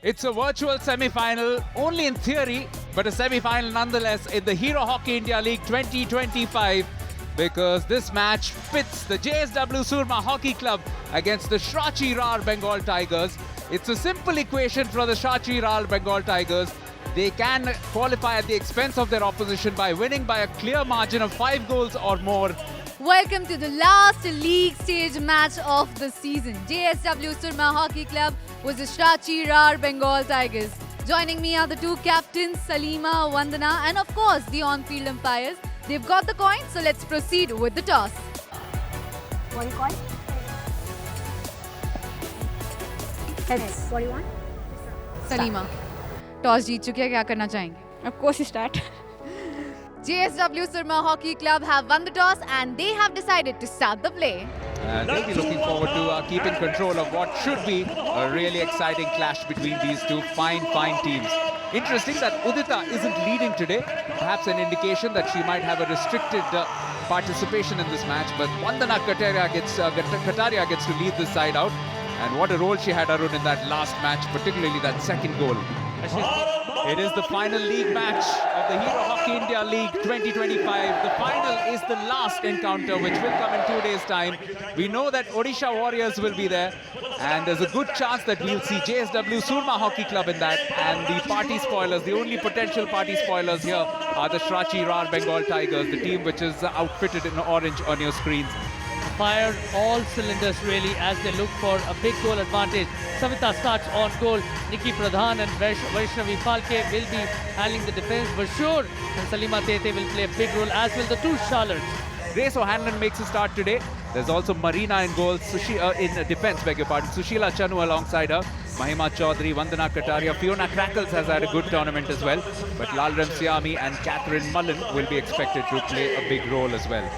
It's a virtual semi-final, only in theory, but a semi-final nonetheless in the Hero Hockey India League 2025, because this match pits the JSW Surma Hockey Club against the Shrachi Rar Bengal Tigers. It's a simple equation for the Shrachi Rar Bengal Tigers. They can qualify at the expense of their opposition by winning by a clear margin of 5 goals or more. Welcome to the last league stage match of the season. JSW Surma Hockey Club was the Shrachi Rar Bengal Tigers. Joining me are the two captains, Salima, Vandana, and of course the on-field umpires. They've got the coin, so let's proceed with the toss. What do you call? Heads. What do you want? Salima, toss जीत चुके हैं, क्या करना चाहेंगे? Of course, start. JSW Surma Hockey Club have won the toss and they have decided to start the play. And they'll be looking forward to keeping control of what should be a really exciting clash between these two fine teams. Interesting that Udita isn't leading today. Perhaps an indication that she might have a restricted participation in this match. But Vandana Kataria gets to lead this side out. And what a role she had, Arun, in that last match, particularly that second goal. It is the final league match of the Hero Hockey India League 2025. The final is the last encounter, which will come in 2 days' time. We know that Odisha Warriors will be there, and there's a good chance that we'll see JSW Surma Hockey Club in that. And the party spoilers, the only potential party spoilers here are the Shrachi Rar Bengal Tigers, the team which is outfitted in orange on your screens. Fired all cylinders really as they look for a big goal advantage. Savita starts on goal. Nikki Pradhan and Vaishnavi Falke will be handling the defense for sure. And Salima Tete will play a big role, as will the two Charlottes. Grace O'Hanlon makes a start today. There's also Marina in goal, in defense, beg your pardon. Sushila Chanu alongside her. Mahima Chaudhary, Vandana Kataria, Fiona Crackles has had a good tournament as well. But Lalram Siami and Catherine Mullen will be expected to play a big role as well.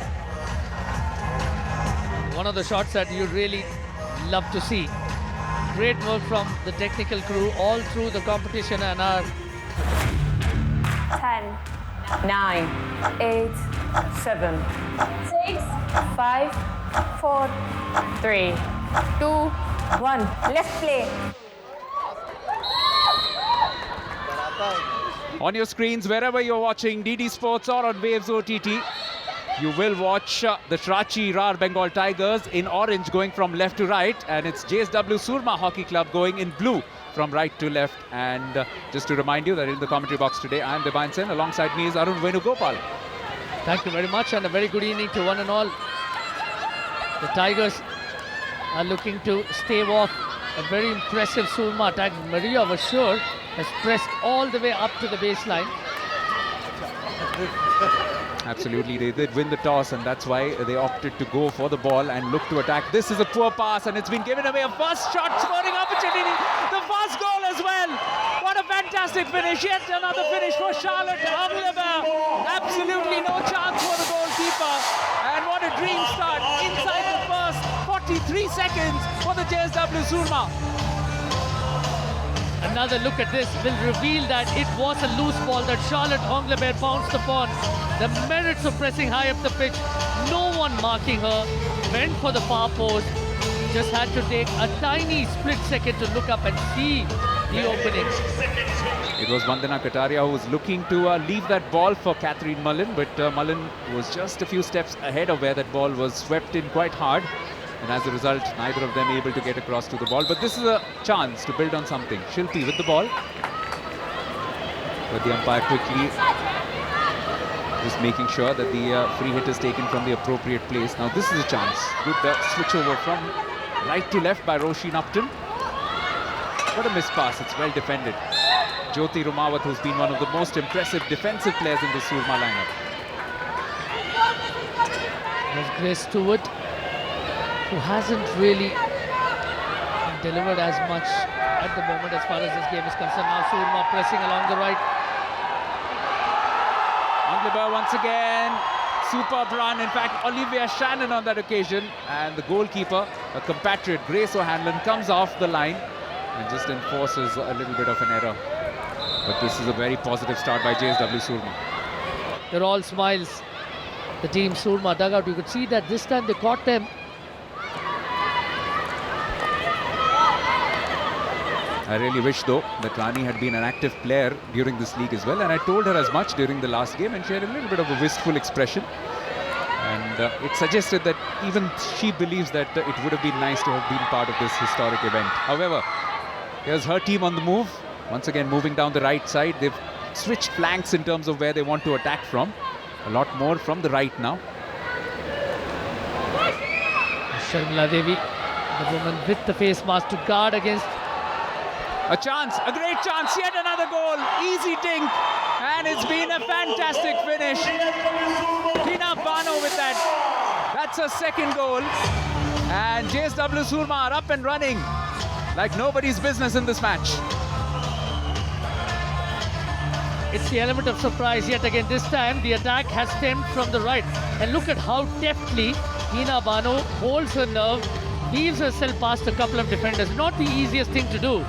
One of the shots that you really love to see. Great work from the technical crew all through the competition and our 10, 9, 8, 7, 6, 5, 4, 3, 2, 1. Let's play. On your screens, wherever you're watching DD Sports or on Waves OTT, you will watch the Shrachi Rar Bengal Tigers in orange going from left to right, and it's JSW Surma Hockey Club going in blue from right to left. And just to remind you that in the commentary box today, I am Debayan Sen. Alongside me is Arun Venugopal. Thank you very much, and a very good evening to one and all. The Tigers are looking to stave off a very impressive Surma attack. Maria Vashur has pressed all the way up to the baseline. Absolutely, they did win the toss, and that's why they opted to go for the ball and look to attack. This is a poor pass, and it's been given away. A first shot scoring opportunity. The first goal as well. What a fantastic finish. Yet another finish for Charlotte Anglebert. Absolutely no chance for the goalkeeper. And what a dream start inside the first 43 seconds for the JSW Surma. Another look at this will reveal that it was a loose ball that Charlotte Anglebert bounced upon. The merits of pressing high up the pitch, no one marking her, went for the far post, just had to take a tiny split second to look up and see the opening. It was Vandana Kataria who was looking to leave that ball for Catherine Mullen, but Mullen was just a few steps ahead of where that ball was swept in quite hard. And as a result, neither of them able to get across to the ball. But this is a chance to build on something. Shilpi with the ball. But the umpire quickly just making sure that the free hit is taken from the appropriate place. Now this is a chance. Good switch over from right to left by Roisin Upton. What a miss pass. It's well defended. Jyoti Rumawat, who's been one of the most impressive defensive players in the Surma lineup. There's Grace Stewart, who hasn't really delivered as much at the moment as far as this game is concerned. Now Surma pressing along the right. Anglebert once again, superb run. In fact, Olivia Shannon on that occasion. And the goalkeeper, a compatriot, Grace O'Hanlon, comes off the line and just enforces a little bit of an error. But this is a very positive start by JSW Surma. They're all smiles. The team Surma dugout, you could see that this time they caught them I really wish though that Rani had been an active player during this league as well, and I told her as much during the last game, and she had a little bit of a wistful expression, and it suggested that even she believes that it would have been nice to have been part of this historic event. However, here's her team on the move, once again moving down the right side. They've switched flanks in terms of where they want to attack from, a lot more from the right now. Sharmila Devi, the woman with the face mask to guard against. A chance, a great chance, yet another goal, easy dink, and it's been a fantastic finish. Hina Bano with that, that's her second goal, and JSW Surma are up and running like nobody's business in this match. It's the element of surprise yet again. This time the attack has stemmed from the right, and look at how deftly Hina Bano holds her nerve, weaves herself past a couple of defenders. Not the easiest thing to do,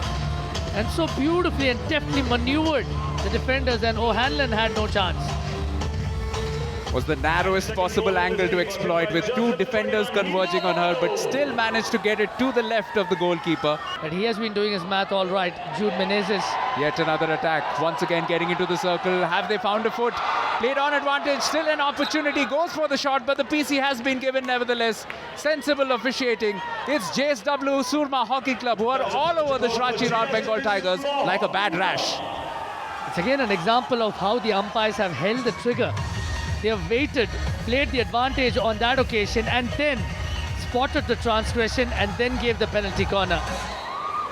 and so beautifully and deftly maneuvered the defenders, and O'Hanlon had no chance. Was the narrowest possible angle to exploit, with two defenders converging on her, but still managed to get it to the left of the goalkeeper. But he has been doing his math all right. Jude Menezes. Yet another attack, once again getting into the circle. Have they found a foot? Played on advantage, still an opportunity, goes for the shot, but the PC has been given nevertheless. Sensible officiating. It's JSW Surma Hockey Club, who are all over the Shrachi Rar Bengal Tigers like a bad rash. It's again an example of how the umpires have held the trigger. They have waited, played the advantage on that occasion, and then spotted the transgression and then gave the penalty corner.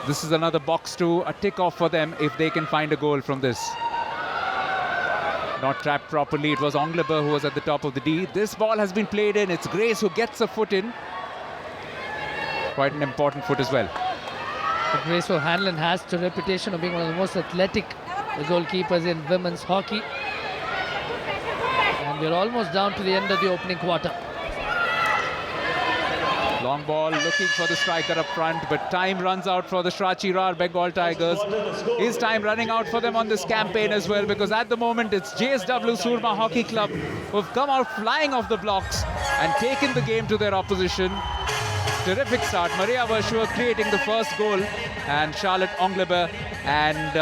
This is another box to a tick off for them if they can find a goal from this. Not trapped properly. It was Anglebert who was at the top of the D. This ball has been played in. It's Grace who gets a foot in. Quite an important foot as well. But Grace O'Hanlon has the reputation of being one of the most athletic goalkeepers in women's hockey. And we're almost down to the end of the opening quarter. Long ball, looking for the striker up front, but time runs out for the Shrachi Rar Bengal Tigers. Is time running out for them on this campaign as well, because at the moment it's JSW Surma Hockey Club who've come out flying off the blocks and taken the game to their opposition. Terrific start. Maria Vershua creating the first goal, and Charlotte Anglebert and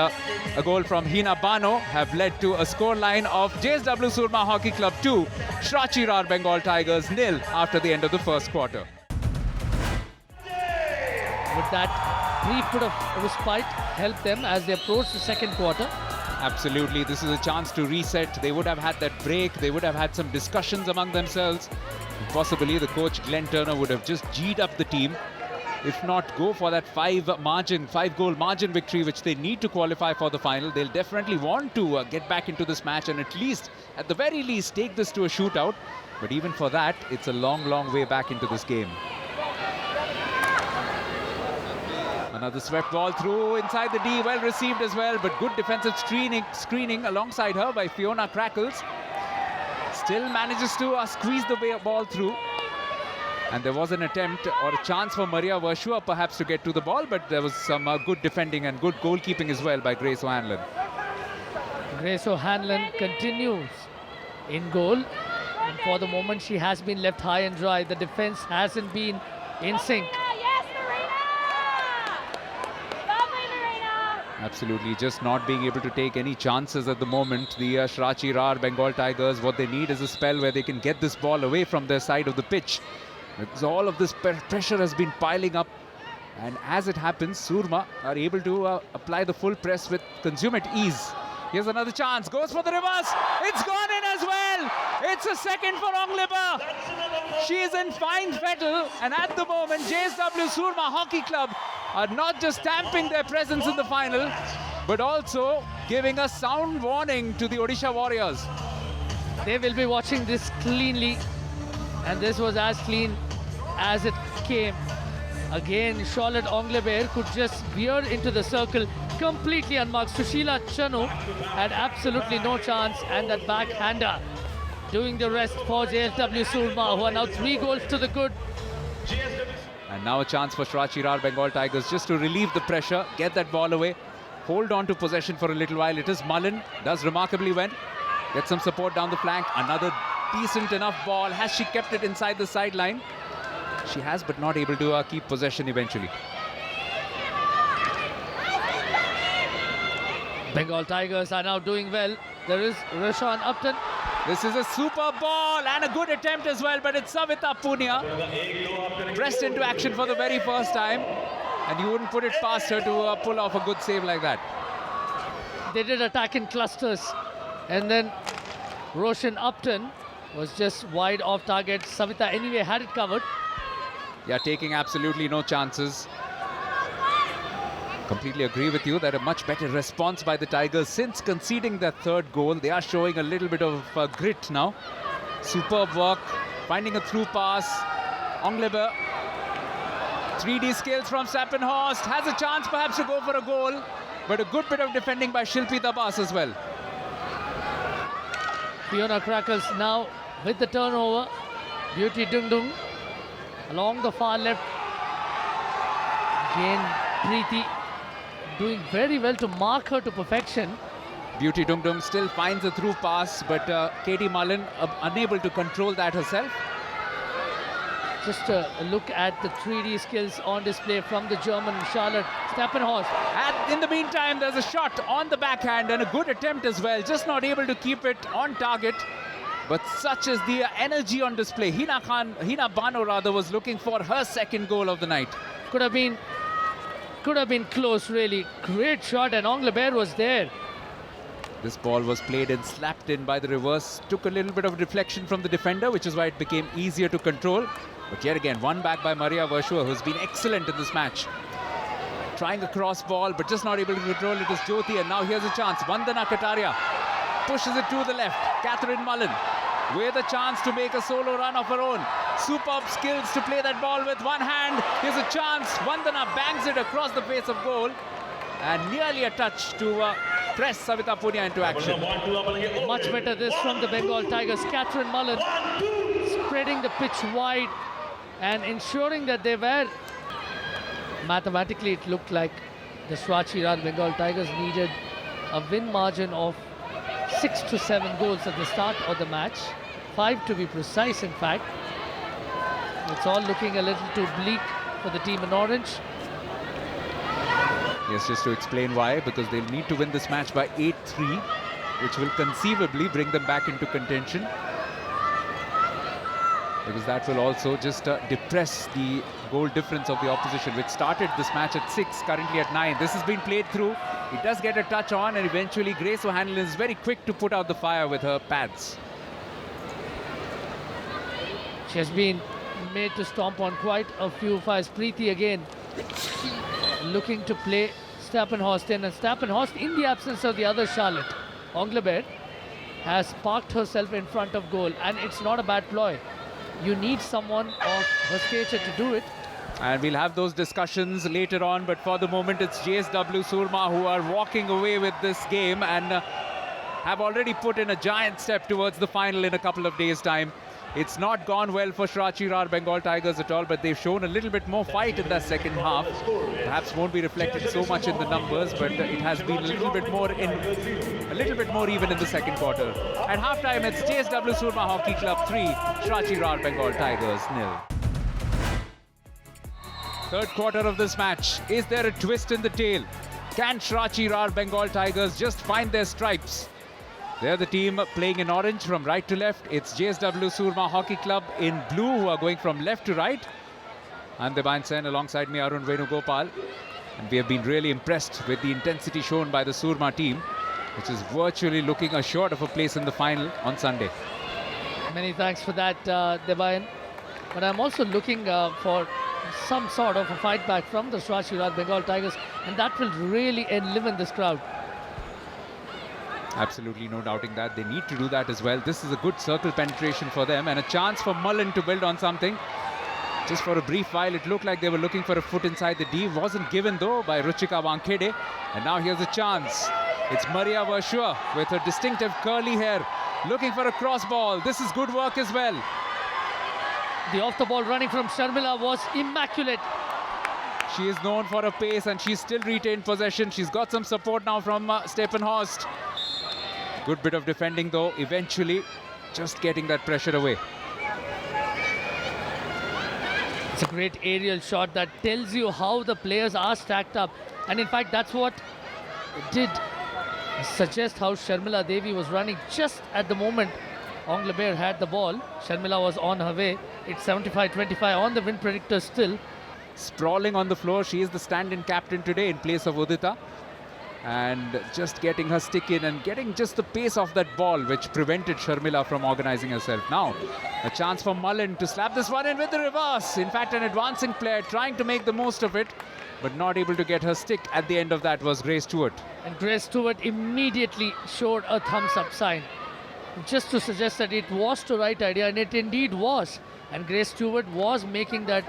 a goal from Hina Bano have led to a scoreline of JSW Surma Hockey Club 2, Shrachi Rar Bengal Tigers 0 after the end of the first quarter. Would that brief bit of respite help them as they approach the second quarter? Absolutely, this is a chance to reset. They would have had that break, they would have had some discussions among themselves. Possibly the coach Glenn Turner would have just G'd up the team. If not, go for that 5-goal margin victory, which they need to qualify for the final. They'll definitely want to get back into this match and at least, at the very least, take this to a shootout. But even for that, it's a long, long way back into this game. Another swept ball through inside the D, well received as well, but good defensive screening alongside her by Fiona Crackles. Still manages to squeeze the ball through. And there was an attempt or a chance for Maria Vershua perhaps to get to the ball, but there was some good defending and good goalkeeping as well by Grace O'Hanlon. Grace O'Hanlon continues in goal. And for the moment, she has been left high and dry. The defense hasn't been in sync. Absolutely, just not being able to take any chances at the moment. The Shrachi Rar Bengal Tigers, what they need is a spell where they can get this ball away from their side of the pitch, because all of this pressure has been piling up, and as it happens, Surma are able to apply the full press with consummate ease. Here's another chance, goes for the reverse, it's gone in as well. It's a second for Anglebert. She is in fine fettle, and at the moment JSW Surma Hockey Club are not just stamping their presence in the final, but also giving a sound warning to the Odisha Warriors. They will be watching this cleanly, and this was as clean as it came. Again, Charlotte Anglebert could just veer into the circle completely unmarked. Sushila Chanu had absolutely no chance, and that backhander doing the rest for JSW Surma, who are now 3 goals to the good. And now a chance for Shrachi Rar Bengal Tigers just to relieve the pressure, get that ball away, hold on to possession for a little while. It is Mullen, does remarkably well, gets some support down the flank. Another decent enough ball. Has she kept it inside the sideline? She has, but not able to keep possession eventually. Bengal Tigers are now doing well. There is Roshan Upton. This is a super ball and a good attempt as well, but it's Savita Punia pressed into action for the very first time, and you wouldn't put it past her to pull off a good save like that. They did attack in clusters, and then Roshan Upton was just wide off target. Savita anyway had it covered. Yeah, taking absolutely no chances. Completely agree with you that a much better response by the Tigers since conceding their third goal. They are showing a little bit of grit now. Superb work, finding a through pass. Onglebe, 3D skills from Sappenhorst, has a chance perhaps to go for a goal, but a good bit of defending by Shilpi Dabas as well. Fiona Crackles now with the turnover. Beauty Dungdung along the far left. Again, Preeti doing very well to mark her to perfection. Beauty Dungdung still finds a through pass, but Katie Mullen unable to control that herself. Just a look at the 3D skills on display from the German Charlotte Stappenhorst. And in the meantime, there's a shot on the backhand and a good attempt as well. Just not able to keep it on target. But such is the energy on display. Hina Bano rather was looking for her second goal of the night. Could have been close, really. Great shot, and Onglebe was there. This ball was played and slapped in by the reverse. Took a little bit of deflection from the defender, which is why it became easier to control. But yet again, won back by Maria Vershua, who's been excellent in this match. Trying a cross ball, but just not able to control it is Jyoti. And now here's a chance. Vandana Kataria pushes it to the left. Catherine Mullen with a chance to make a solo run of her own. Superb skills to play that ball with one hand. Here's a chance. Vandana bangs it across the face of goal. And nearly a touch to press Savita Punia into action. Much better this from the Bengal Tigers. Catherine Mullen spreading the pitch wide and ensuring that they were... Mathematically, it looked like the Swachi Rar Bengal Tigers needed a win margin of 6 to 7 goals at the start of the match. 5 to be precise, in fact. It's all looking a little too bleak for the team in orange. Yes, just to explain why, because they'll need to win this match by 8-3, which will conceivably bring them back into contention. Because that will also just depress the goal difference of the opposition, which started this match at 6, currently at 9. This has been played through. It does get a touch on, and eventually Grace O'Hanlon is very quick to put out the fire with her pads. She has been made to stomp on quite a few fires. Preeti again looking to play Stappenhorst in, and Stappenhorst, in the absence of the other Charlotte, Onglebe, has parked herself in front of goal, and it's not a bad ploy. You need someone of her stature to do it. And we'll have those discussions later on, but for the moment it's JSW Surma who are walking away with this game and have already put in a giant step towards the final in a couple of days' time. It's not gone well for Swachi Rar Bengal Tigers at all, but they've shown a little bit more fight in that second half. Perhaps won't be reflected so much in the numbers, but it has been a little bit more even in the second quarter. At halftime, it's JSW Surma Hockey Club 3, Swachi Rar Bengal Tigers 0. Third quarter of this match. Is there a twist in the tail? Can Swachi Rar Bengal Tigers just find their stripes? They're the team playing in orange from right to left. It's JSW Surma Hockey Club in blue who are going from left to right. I'm Deban Sen, alongside me Arun Venugopal. And we have been really impressed with the intensity shown by the Surma team, which is virtually looking assured of a place in the final on Sunday. Many thanks for that, Debayan. But I'm also looking for some sort of a fight back from the Swachi Rar Bengal Tigers, and that will really enliven this crowd. Absolutely, no doubting that. They need to do that as well. This is a good circle penetration for them and a chance for Mullen to build on something. Just for a brief while, it looked like they were looking for a foot inside the D. Wasn't given, though, by Ruchika Wankhede. And now here's a chance. It's Maria Vershua with her distinctive curly hair, looking for a cross ball. This is good work as well. The off-the-ball running from Sharmila was immaculate. She is known for her pace, and she's still retained possession. She's got some support now from Stappenhorst. Good bit of defending, though, eventually just getting that pressure away. It's a great aerial shot that tells you how the players are stacked up. And in fact, that's what did Suggest how Sharmila Devi was running just at the moment Angleterre had the ball. Sharmila was on her way. It's 75-25 on the win predictor still. Sprawling on the floor, she is the stand-in captain today in place of Udita. And just getting her stick in and getting just the pace of that ball which prevented Sharmila from organizing herself. Now, a chance for Mullen to slap this one in with the reverse. In fact, an advancing player trying to make the most of it, but not able to get her stick at the end of that was Grace Stewart. And Grace Stewart immediately showed a thumbs-up sign, just to suggest that it was the right idea, and it indeed was. And Grace Stewart was making that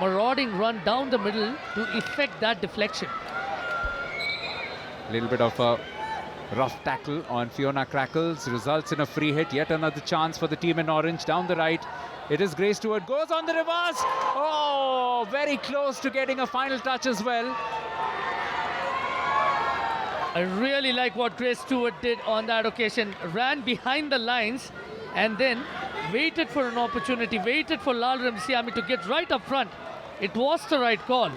marauding run down the middle to effect that deflection. A little bit of a rough tackle on Fiona Crackles results in a free hit. Yet another chance for the team in orange down the right. It is Grace Stewart, goes on the reverse. Oh, very close to getting a final touch as well. I really like what Grace Stewart did on that occasion. Ran behind the lines and then waited for an opportunity, waited for Lal Ramsiami to get right up front. It was the right call.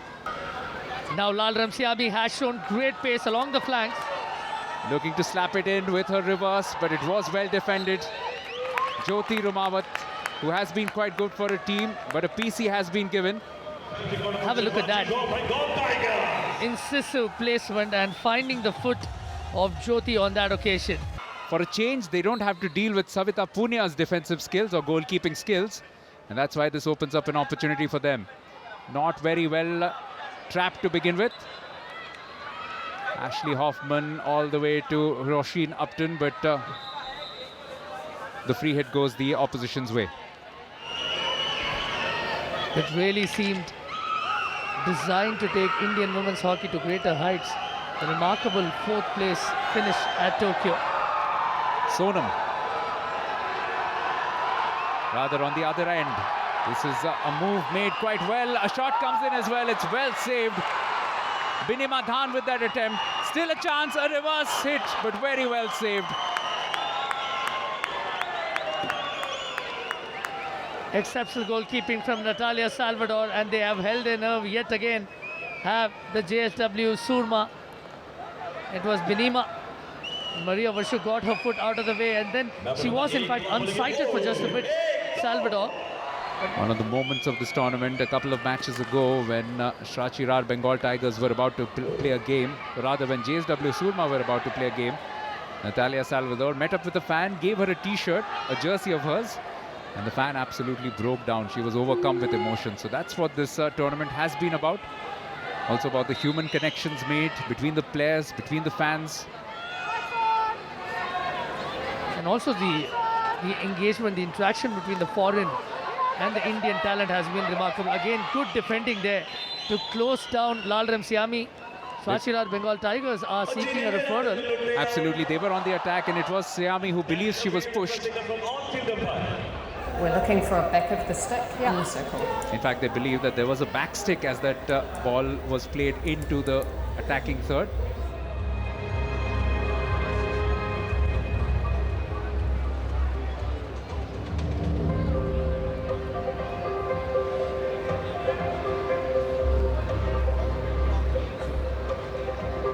Now Lal Ramsiami has shown great pace along the flanks. Looking to slap it in with her reverse, but it was well defended. Jyoti Rumawat, who has been quite good for her team, but a PC has been given. Have a look at that. Incisive placement and finding the foot of Jyoti on that occasion. For a change, they don't have to deal with Savita Punia's defensive skills or goalkeeping skills, and that's why this opens up an opportunity for them. Not very well trapped to begin with. Ashley Hoffman all the way to Roisin Upton, but the free hit goes the opposition's way. It really seemed designed to take Indian women's hockey to greater heights. A remarkable fourth place finish at Tokyo. Sonam, rather on the other end. This is a move made quite well. A shot comes in as well. It's well saved. Binima Dhan with that attempt. Still a chance, a reverse hit, but very well saved. Exceptional goalkeeping from Natalia Salvador, and they have held their nerve yet again. Have the JSW Surma. It was Binima. Maria Varshu got her foot out of the way, and then she was in fact unsighted for just a bit. Salvador. One of the moments of this tournament a couple of matches ago when Shrachi Rar Bengal Tigers were about to play a game, rather when JSW Surma were about to play a game, Natalia Salvador met up with a fan, gave her a t-shirt, a jersey of hers, and the fan absolutely broke down. She was overcome with emotion. So that's what this tournament has been about. Also about the human connections made between the players, between the fans. And also the engagement, the interaction between the foreign and the Indian talent has been remarkable. Again, good defending there to close down Lal Ramsiami. Shrachi Rar Bengal Tigers are seeking a referral. Absolutely, they were on the attack, and it was Siami who believes she was pushed. We're looking for a back of the stick in the circle. In fact, they believe that there was a back stick as that ball was played into the attacking third.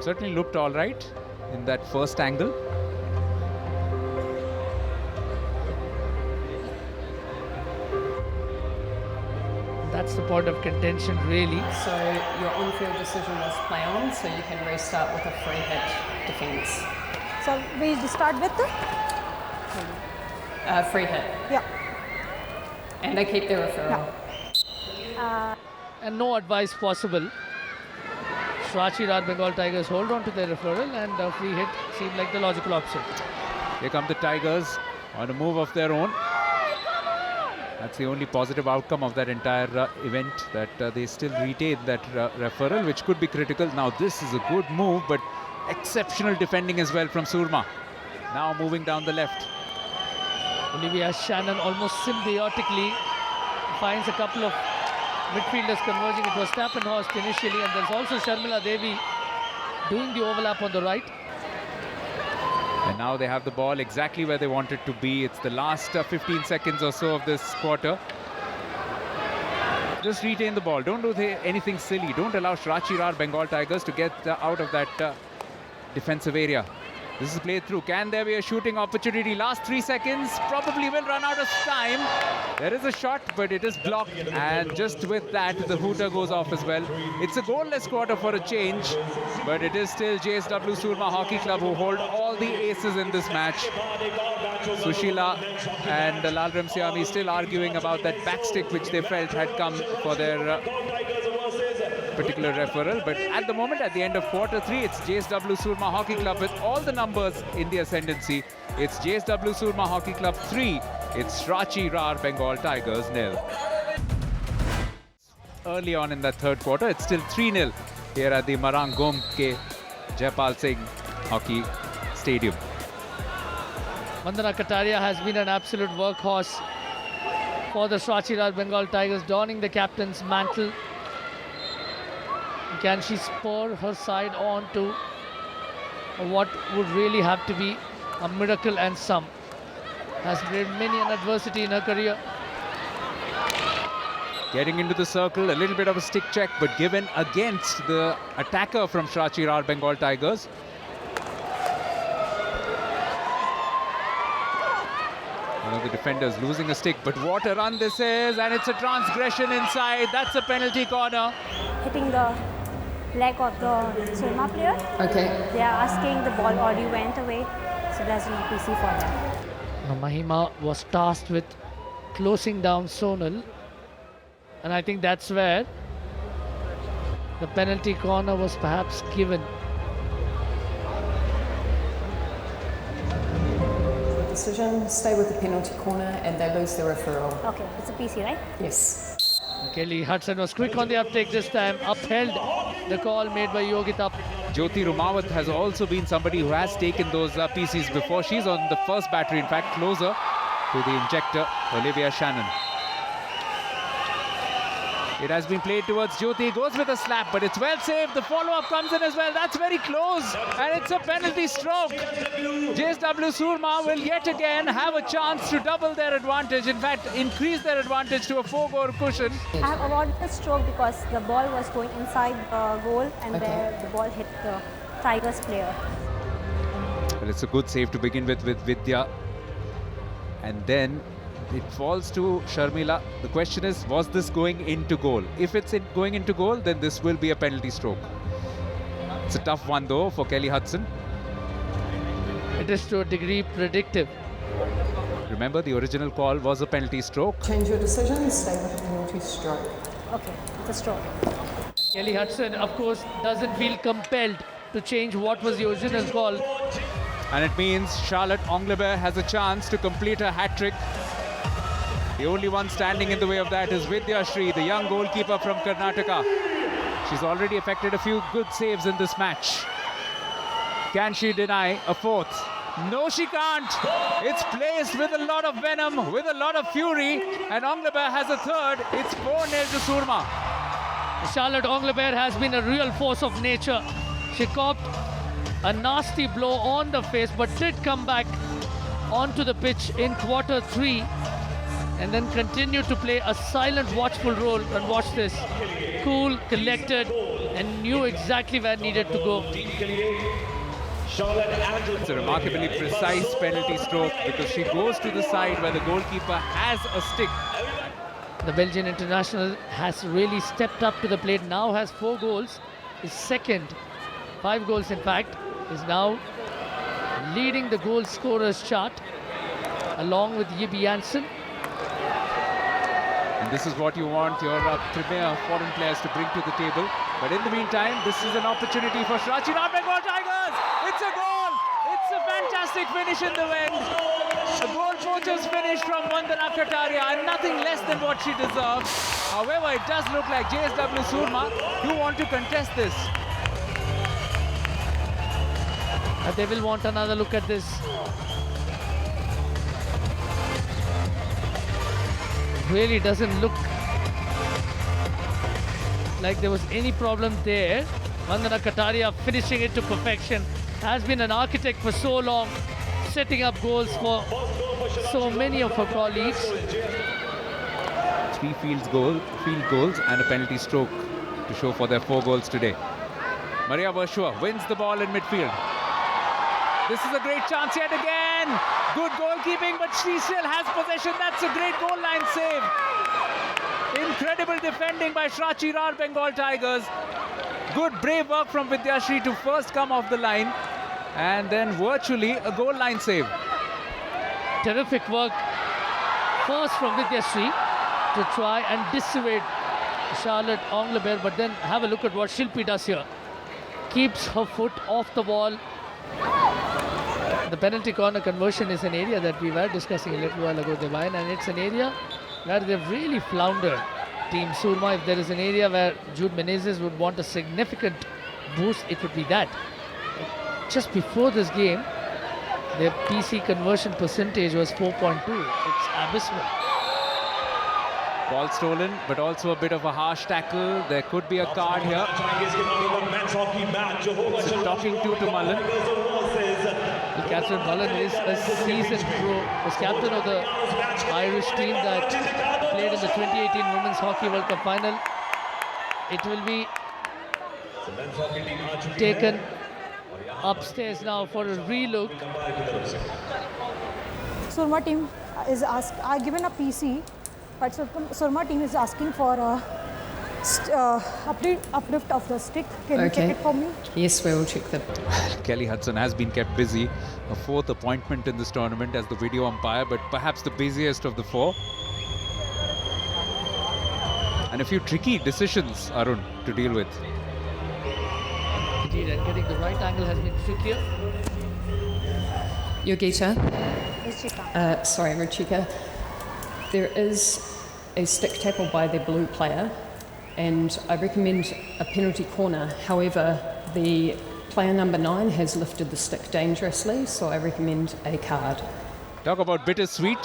Certainly looked all right in that first angle. That's the point of contention, really. So your on-field decision was play on, so you can restart with a free hit defence. So we start with the Free hit. yeah. And they keep their referral. And no advice possible. Shrachi Rar Bengal Tigers hold on to their referral, and a free hit seemed like the logical option. Here come the Tigers on a move of their own. That's the only positive outcome of that entire event, that they still retain that referral, which could be critical. Now this is a good move, but exceptional defending as well from Surma. Now moving down the left. Olivia Shannon almost symbiotically finds a couple of midfielders converging. It was Stappenhorst initially, and there's also Sharmila Devi doing the overlap on the right. And now they have the ball exactly where they want it to be. It's the last 15 seconds or so of this quarter. Just retain the ball. Don't do anything silly. Don't allow Shrachi Rar Bengal Tigers to get out of that defensive area. This is played through. Can there be a shooting opportunity? Last 3 seconds. Probably will run out of time. There is a shot, but it is blocked. And just with that, the hooter goes off as well. It's a goalless quarter for a change, but it is still JSW Surma Hockey Club who hold all the aces in this match. Sushila and Lalram Siami still arguing about that backstick which they felt had come for their particular referral, but at the moment, at the end of quarter 3, it's JSW Surma Hockey Club with all the numbers in the ascendancy. It's JSW Surma Hockey Club 3, it's Ranchi Rar Bengal Tigers 0. Early on in that third quarter, it's still 3-0 here at the Marang Gomke Jaipal Singh Hockey Stadium. Vandana Kataria has been an absolute workhorse for the Ranchi Rar Bengal Tigers, donning the captain's mantle. Can she spur her side on to what would really have to be a miracle and some? Has braved many an adversity in her career. Getting into the circle, a little bit of a stick check, but given against the attacker from Ranchi Rar Bengal Tigers. One of the defenders losing a stick, but what a run this is, and it's a transgression inside. That's a penalty corner. Hitting the leg of the Surma player. Okay. They are asking the ball already went away, so there's no PC for them. Now, Mahima was tasked with closing down Sonal, and I think that's where the penalty corner was perhaps given. Decision, stay with the penalty corner and they lose the referral. Okay, it's a PC, right? Yes. Kelly Hudson was quick on the uptake this time, upheld the call made by Yogita. Jyoti Rumawat has also been somebody who has taken those PCs before. She's on the first battery, in fact, closer to the injector, Olivia Shannon. It has been played towards Jyoti, goes with a slap, but it's well saved. The follow-up comes in as well. That's very close, and it's a penalty stroke. JSW Surma will yet again have a chance to double their advantage. In fact, increase their advantage to a 4-goal cushion. I have awarded the stroke because the ball was going inside the goal and Okay. the ball hit the Tigers player. Well, it's a good save to begin with Vidya. And then it falls to Sharmila. The question is, was this going into goal? If it's going into goal, then this will be a penalty stroke. It's a tough one though for Kelly Hudson. It is to a degree predictive. Remember, the original call was a penalty stroke. Change your decision, stay with the penalty stroke. Okay, it's a stroke. Kelly Hudson, of course, doesn't feel compelled to change what was the original call. And it means Charlotte Anglebert has a chance to complete her hat-trick. The only one standing in the way of that is Vidya Shri, the young goalkeeper from Karnataka. She's already effected a few good saves in this match. Can she deny a fourth? No, she can't. It's placed with a lot of venom, with a lot of fury, and Anglebert has a third. It's 4-0 to Surma. Charlotte Anglebert has been a real force of nature. She copped a nasty blow on the face, but did come back onto the pitch in quarter 3 and then continued to play a silent, watchful role. And watch this. Cool, collected, and knew exactly where needed to go. It's a remarkably precise penalty stroke because she goes to the side where the goalkeeper has a stick. The Belgian international has really stepped up to the plate, now has 4 goals, is second, 5 goals in fact, is now leading the goal scorers chart along with Yibi Janssen. And this is what you want your premier foreign players to bring to the table. But in the meantime, this is an opportunity for Ranchi Rar Bengal Tigers. It's a goal. It's a fantastic finish in the end. The goal poacher's finish from Vandana Kataria, and nothing less than what she deserves. However, it does look like JSW Surma do want to contest this. They will want another look at this. Really doesn't look like there was any problem there. Vandana Kataria finishing it to perfection. Has been an architect for so long, setting up goals for so many of her colleagues. 3 field goals and a penalty stroke to show for their 4 goals today. Maria Vershua wins the ball in midfield. This is a great chance yet again. Good goalkeeping, but she still has possession. That's a great goal line save. Incredible defending by Shrachi Rar Bengal Tigers. Good brave work from Vidyashree to first come off the line and then virtually a goal line save. Terrific work first from Vidyashree to try and dissuade Charlotte Anglebert, but then have a look at what Shilpi does here. Keeps her foot off the ball. The penalty corner conversion is an area that we were discussing a little while ago, Divine, and it's an area where they've really floundered. Team Surma, if there is an area where Jude Menezes would want a significant boost, it would be that. Just before this game, their PC conversion percentage was 4.2. It's abysmal. Ball stolen, but also a bit of a harsh tackle. There could be a card here. It's a talking to Mullen. Well, Catherine Mullen is a seasoned pro. Was captain of the Irish team that played in the 2018 Women's Hockey World Cup final. It will be taken upstairs now for a relook. Surma team is given a PC, but Surma team is asking for a uplift of the stick. Can you check it for me? Yes, we will check that. Kelly Hudson has been kept busy. A fourth appointment in this tournament as the video umpire, but perhaps the busiest of the four. And a few tricky decisions, Arun, to deal with. Indeed, and getting the right angle has been trickier. Yogita, Ruchika. sorry, Ruchika. There is a stick tackle by the blue player, and I recommend a penalty corner. However, the player number 9 has lifted the stick dangerously, so I recommend a card. Talk about bittersweet.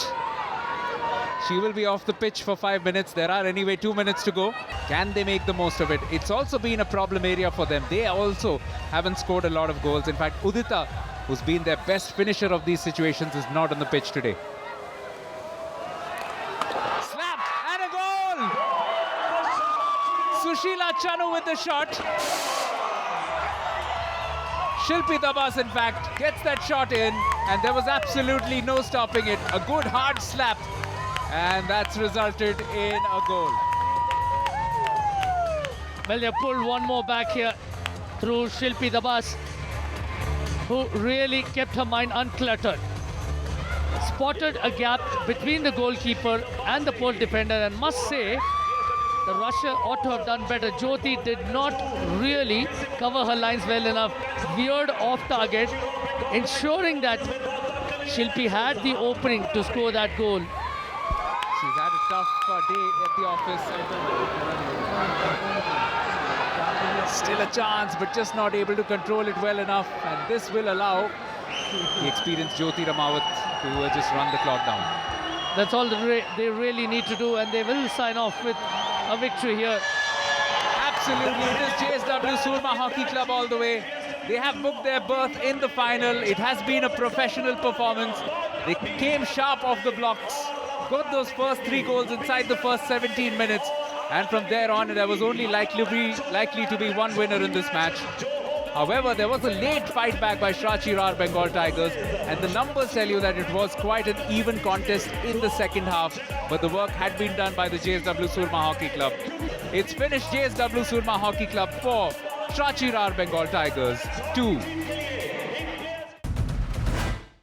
She will be off the pitch for 5 minutes. There are anyway 2 minutes to go. Can they make the most of it? It's also been a problem area for them. They also haven't scored a lot of goals. In fact, Udita, who's been their best finisher of these situations, is not on the pitch today. Slap and a goal! Sushila Chanu with the shot. Shilpi Dabas, in fact, gets that shot in, and there was absolutely no stopping it. A good hard slap, and that's resulted in a goal. Well, they pulled one more back here through Shilpi Dabas, who really kept her mind uncluttered. Spotted a gap between the goalkeeper and the pole defender, and must say, the Russia ought to have done better. Jyoti did not really cover her lines well enough, veered off target, ensuring that Shilpi had the opening to score that goal. She's had a tough day at the office. Still a chance, but just not able to control it well enough. And this will allow the experienced Jyoti Ramawat to just run the clock down. That's all they really need to do, and they will sign off with a victory here. Absolutely, it is JSW Surma Hockey Club all the way. They have booked their berth in the final. It has been a professional performance. They came sharp off the blocks, got those first 3 goals inside the first 17 minutes, and from there on there was only likely to be one winner in this match. However, there was a late fight back by Shrachi Rar Bengal Tigers, and the numbers tell you that it was quite an even contest in the second half, but the work had been done by the JSW Surma Hockey Club. It's finished JSW Surma Hockey Club 4, Shrachi Rar Bengal Tigers 2.